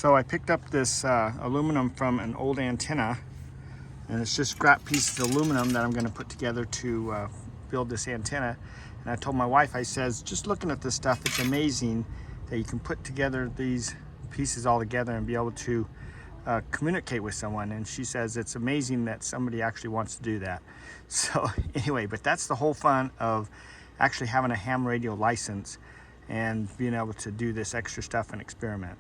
So I picked up this aluminum from an old antenna, and it's just scrap pieces of aluminum that I'm going to put together to build this antenna. And I told my wife, I says, just looking at this stuff, it's amazing that you can put together these pieces all together and be able to communicate with someone. And she says it's amazing that somebody actually wants to do that. So anyway, but that's the whole fun of actually having a ham radio license and being able to do this extra stuff and experiment.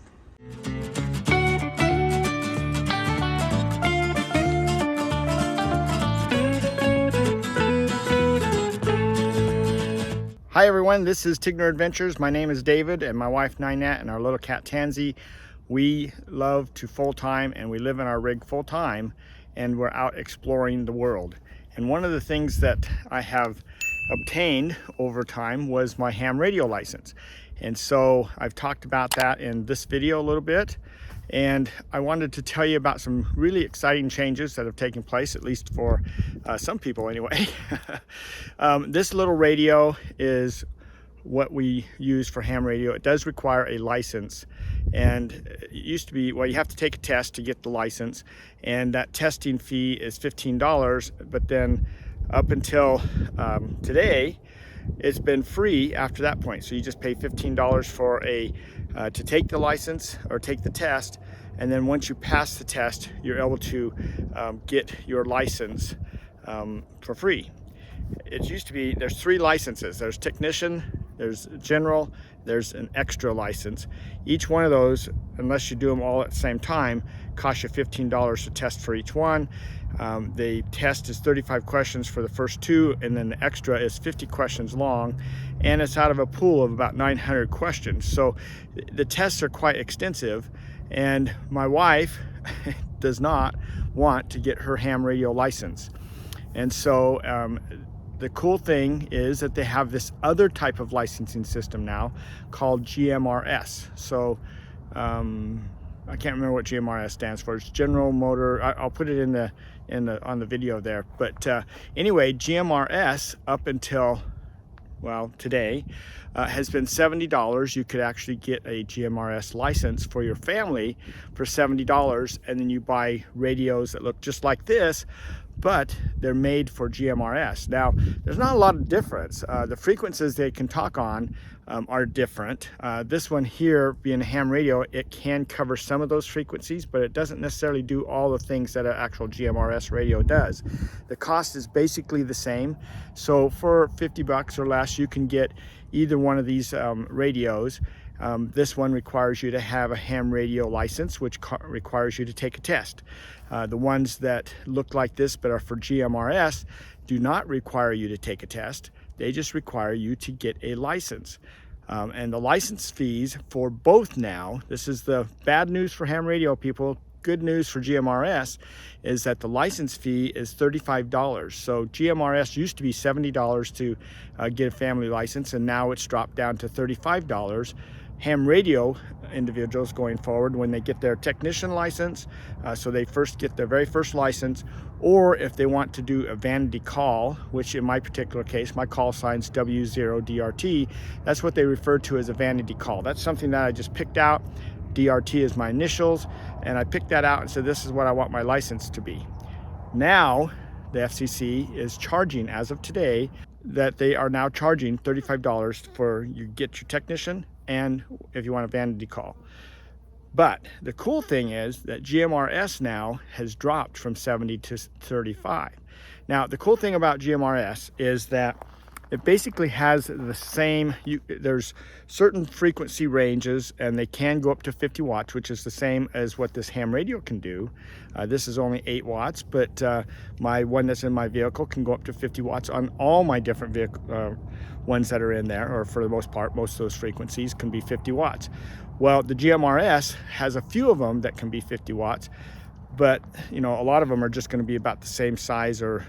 Hi everyone, this is Tigner Adventures. My name is David and my wife Ninette and our little cat Tansy. We love to full-time and we live in our rig full-time, and we're out exploring the world. And one of the things that I have obtained over time was my ham radio license. And so I've talked about that in this video a little bit. And I wanted to tell you about some really exciting changes that have taken place, at least for some people anyway. This little radio is what we use for ham radio. It does require a license, and it used to be, well, you have to take a test to get the license, and that testing fee is $15, but then up until today, it's been free after that point. So you just pay $15 for to take the license or take the test, and then once you pass the test, you're able to get your license for free. It used to be, there's 3 licenses. There's technician, there's general, there's an extra license. Each one of those, unless you do them all at the same time, costs you $15 to test for each one. The test is 35 questions for the first 2, and then the extra is 50 questions long, and it's out of a pool of about 900 questions. So the tests are quite extensive, and my wife does not want to get her ham radio license. And so the cool thing is that they have this other type of licensing system now called GMRS. So I can't remember what GMRS stands for. It's General Motor. I'll put it on the video there. But anyway, GMRS up until, well, today has been $70. You could actually get a GMRS license for your family for $70, and then you buy radios that look just like this, but they're made for GMRS. Now, there's not a lot of difference. The frequencies they can talk on are different. This one here, being a ham radio, it can cover some of those frequencies, but it doesn't necessarily do all the things that an actual GMRS radio does. The cost is basically the same. So for 50 bucks or less, you can get either one of these radios. This one requires you to have a ham radio license, which requires you to take a test. The ones that look like this but are for GMRS do not require you to take a test. They just require you to get a license. And the license fees for both now, this is the bad news for ham radio people, good news for GMRS, is that the license fee is $35. So GMRS used to be $70 to get a family license, and now it's dropped down to $35. Ham radio individuals going forward, when they get their technician license, so they first get their very first license, or if they want to do a vanity call, which in my particular case, my call sign's W0DRT, that's what they refer to as a vanity call. That's something that I just picked out. DRT is my initials, and I picked that out and said, this is what I want my license to be. Now, the FCC is charging, as of today, that they are now charging $35 for you get your technician and if you want a vanity call. But the cool thing is that GMRS now has dropped from 70 to 35. Now, the cool thing about GMRS is that it basically has the same, there's certain frequency ranges, and they can go up to 50 watts, which is the same as what this ham radio can do. This is only 8 watts, but my one that's in my vehicle can go up to 50 watts on all my different ones that are in there, or for the most part, most of those frequencies can be 50 watts. Well, the GMRS has a few of them that can be 50 watts, but a lot of them are just going to be about the same size, or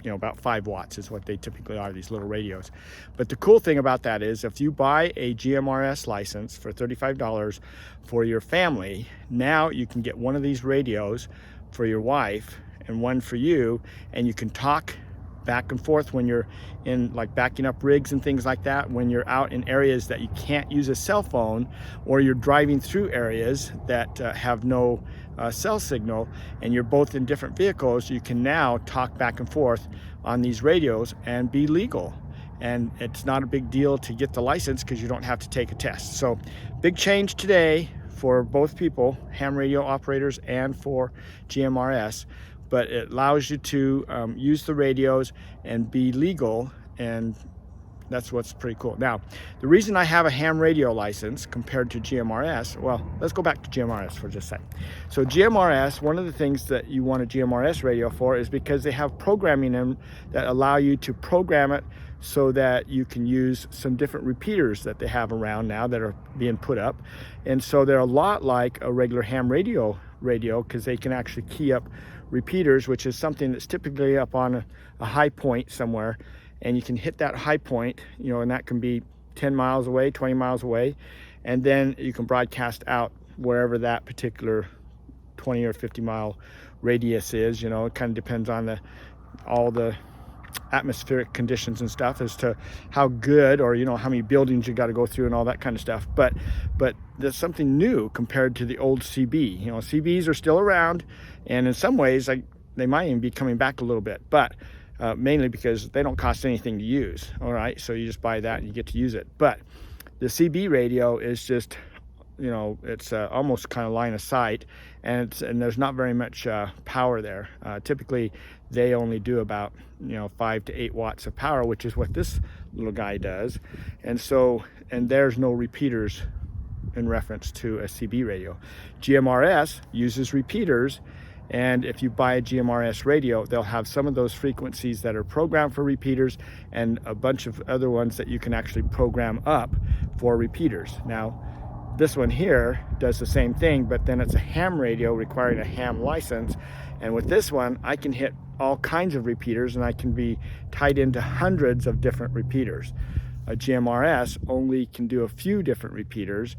about 5 watts is what they typically are, these little radios. But the cool thing about that is if you buy a GMRS license for $35 for your family, now you can get one of these radios for your wife and one for you, and you can talk back and forth when you're in, like, backing up rigs and things like that, when you're out in areas that you can't use a cell phone, or you're driving through areas that have no cell signal, and you're both in different vehicles, you can now talk back and forth on these radios and be legal. And it's not a big deal to get the license because you don't have to take a test. So big change today for both people, ham radio operators and for GMRS, but it allows you to use the radios and be legal, and that's what's pretty cool. Now, the reason I have a ham radio license compared to GMRS, well, let's go back to GMRS for just a second. So GMRS, one of the things that you want a GMRS radio for is because they have programming in them that allow you to program it so that you can use some different repeaters that they have around now that are being put up. And so they're a lot like a regular ham radio because they can actually key up repeaters, which is something that's typically up on a high point somewhere, and you can hit that high point, you know, and that can be 10 miles away, 20 miles away, and then you can broadcast out wherever that particular 20 or 50 mile radius is. You know, it kind of depends on all the atmospheric conditions and stuff as to how good, or, you know, how many buildings you got to go through and all that kind of stuff. But there's something new compared to the old CB. You know, CBs are still around, and in some ways, like, they might even be coming back a little bit, but mainly because they don't cost anything to use. All right, so you just buy that and you get to use it. But the CB radio is just, you know, it's almost kind of line of sight, and there's not very much power there. Typically, they only do about, you know, 5 to 8 watts of power, which is what this little guy does. And so, and there's no repeaters in reference to a CB radio. GMRS uses repeaters, and if you buy a GMRS radio, they'll have some of those frequencies that are programmed for repeaters and a bunch of other ones that you can actually program up for repeaters. Now, this one here does the same thing, but then it's a ham radio requiring a ham license. And with this one, I can hit all kinds of repeaters, and I can be tied into hundreds of different repeaters. A GMRS only can do a few different repeaters,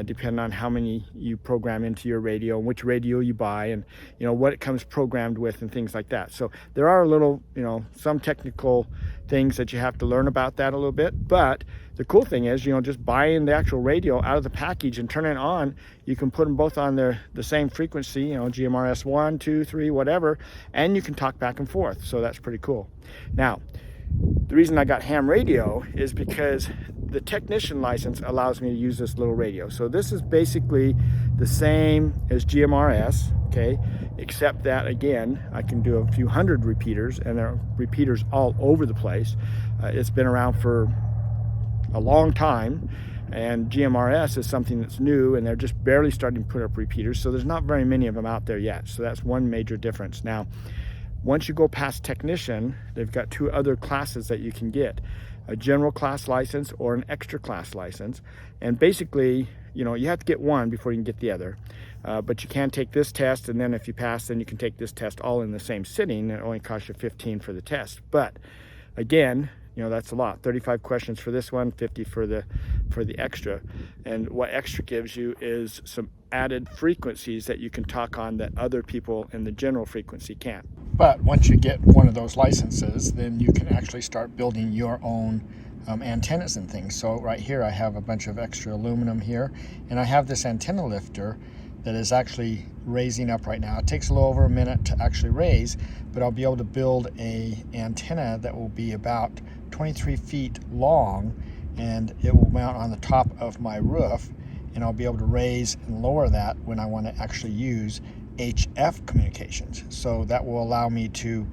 depending on how many you program into your radio and which radio you buy, and, you know, what it comes programmed with and things like that. So there are a little, you know, some technical things that you have to learn about that a little bit. But the cool thing is, you know, just buying the actual radio out of the package and turning it on, you can put them both on the same frequency, you know, GMRS 1, 2, 3, whatever, and you can talk back and forth. So that's pretty cool. Now, the reason I got ham radio is because the technician license allows me to use this little radio. So this is basically the same as GMRS, okay, except that, again, I can do a few hundred repeaters, and there are repeaters all over the place. It's been around for a long time, and GMRS is something that's new, and they're just barely starting to put up repeaters, so there's not very many of them out there yet. So that's one major difference. Now, once you go past technician, they've got 2 other classes that you can get: a general class license or an extra class license. And basically, you know, you have to get one before you can get the other. But you can take this test, and then if you pass, then you can take this test all in the same sitting. It only costs you $15 for the test. But again, you know, that's a lot. 35 questions for this one, 50 for the extra. And what extra gives you is some added frequencies that you can talk on that other people in the general frequency can't. But once you get one of those licenses, then you can actually start building your own antennas and things. So right here I have a bunch of extra aluminum here, and I have this antenna lifter that is actually raising up right now. It takes a little over a minute to actually raise, but I'll be able to build a antenna that will be about 23 feet long, and it will mount on the top of my roof, and I'll be able to raise and lower that when I want to actually use HF communications. So that will allow me to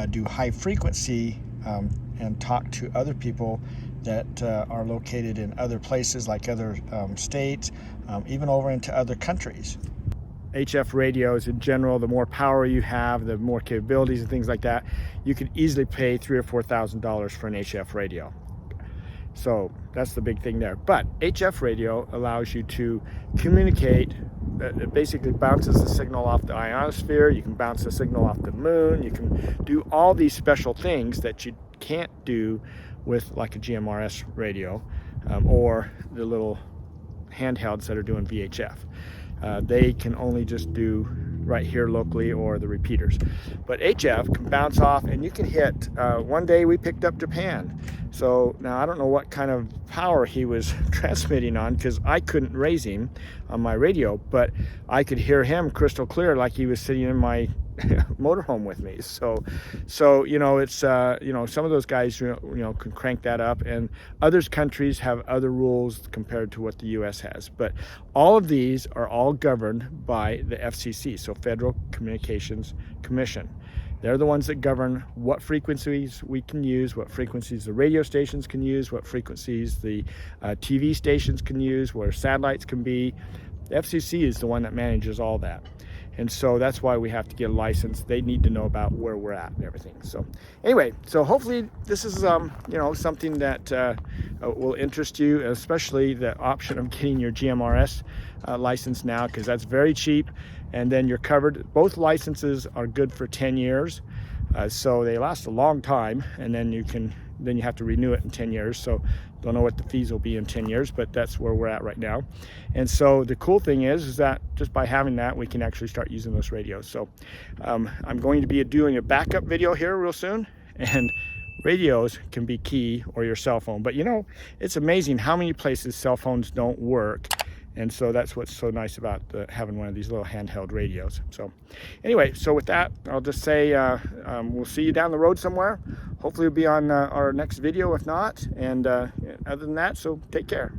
do high frequency and talk to other people that are located in other places, like other states, even over into other countries. HF radios in general, the more power you have, the more capabilities and things like that, you could easily pay $3,000 or $4,000 for an HF radio. So that's the big thing there. But HF radio allows you to communicate. It basically bounces the signal off the ionosphere. You can bounce the signal off the moon. You can do all these special things that you can't do with like a GMRS radio or the little handhelds that are doing VHF. They can only just do right here locally or the repeaters. But HF can bounce off, and you can hit, one day we picked up Japan. So now I don't know what kind of power he was transmitting on, because I couldn't raise him on my radio, but I could hear him crystal clear like he was sitting in my motorhome with me. So you know, it's you know, some of those guys can crank that up, and others countries have other rules compared to what the US has. But all of these are all governed by the FCC, so Federal Communications Commission. They're the ones that govern what frequencies we can use, what frequencies the radio stations can use, what frequencies the TV stations can use, where satellites can be. The FCC is the one that manages all that. And so that's why we have to get a license. They need to know about where we're at and everything. So anyway, so hopefully this is you know, something that will interest you, especially the option of getting your GMRS license now, because that's very cheap, and then you're covered. Both licenses are good for 10 years, so they last a long time, and then you have to renew it in 10 years. So don't know what the fees will be in 10 years, but that's where we're at right now. And so the cool thing is that just by having that, we can actually start using those radios. So I'm going to be doing a backup video here real soon, and radios can be key, or your cell phone. But you know, it's amazing how many places cell phones don't work. And so that's what's so nice about having one of these little handheld radios. So anyway, so with that, I'll just say we'll see you down the road somewhere. Hopefully we'll be on our next video, if not. And other than that, so take care.